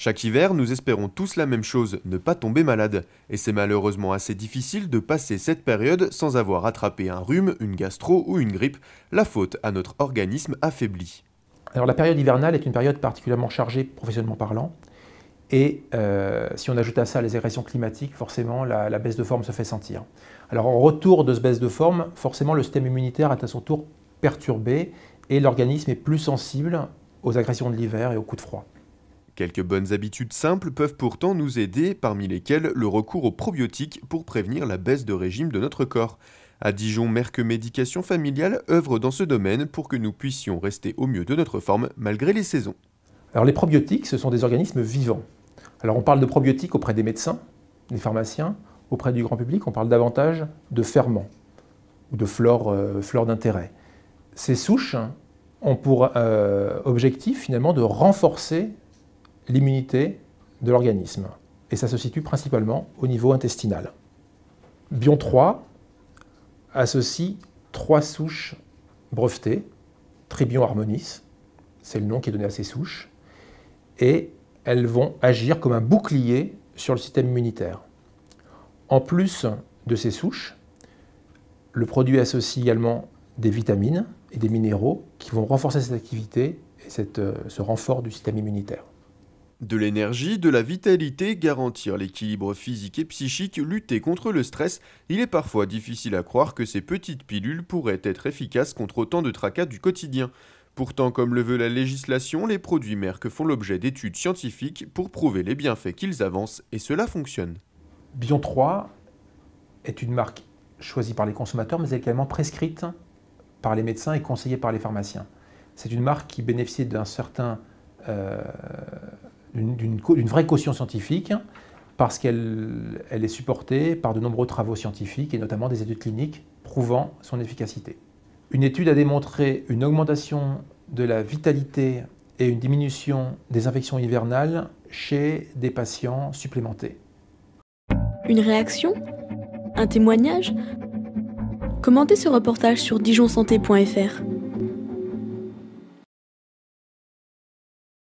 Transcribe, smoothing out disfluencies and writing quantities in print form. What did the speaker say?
Chaque hiver, nous espérons tous la même chose, ne pas tomber malade. Et c'est malheureusement assez difficile de passer cette période sans avoir attrapé un rhume, une gastro ou une grippe, la faute à notre organisme affaibli. Alors la période hivernale est une période particulièrement chargée professionnellement parlant. Et si on ajoute à ça les agressions climatiques, forcément la baisse de forme se fait sentir. Alors en retour de ce baisse de forme, forcément le système immunitaire est à son tour perturbé et l'organisme est plus sensible aux agressions de l'hiver et aux coups de froid. Quelques bonnes habitudes simples peuvent pourtant nous aider, parmi lesquelles le recours aux probiotiques pour prévenir la baisse de régime de notre corps. À Dijon, Merck Médication Familiale œuvre dans ce domaine pour que nous puissions rester au mieux de notre forme malgré les saisons. Alors les probiotiques, ce sont des organismes vivants. Alors on parle de probiotiques auprès des médecins, des pharmaciens, auprès du grand public, on parle davantage de ferments ou de flore d'intérêt. Ces souches ont pour objectif finalement de renforcer l'immunité de l'organisme. Et ça se situe principalement au niveau intestinal. Bion 3 associe 3 souches brevetées, Tribion harmonis, c'est le nom qui est donné à ces souches, et elles vont agir comme un bouclier sur le système immunitaire. En plus de ces souches, le produit associe également des vitamines et des minéraux qui vont renforcer cette activité et ce renfort du système immunitaire. De l'énergie, de la vitalité, garantir l'équilibre physique et psychique, lutter contre le stress, il est parfois difficile à croire que ces petites pilules pourraient être efficaces contre autant de tracas du quotidien. Pourtant, comme le veut la législation, les produits Merck font l'objet d'études scientifiques pour prouver les bienfaits qu'ils avancent, et cela fonctionne. Bion 3 est une marque choisie par les consommateurs, mais également prescrite par les médecins et conseillée par les pharmaciens. C'est une marque qui bénéficie d'une vraie caution scientifique parce qu'elle est supportée par de nombreux travaux scientifiques et notamment des études cliniques prouvant son efficacité. Une étude a démontré une augmentation de la vitalité et une diminution des infections hivernales chez des patients supplémentés. Une réaction? Un témoignage? Commentez ce reportage sur dijonsanté.fr.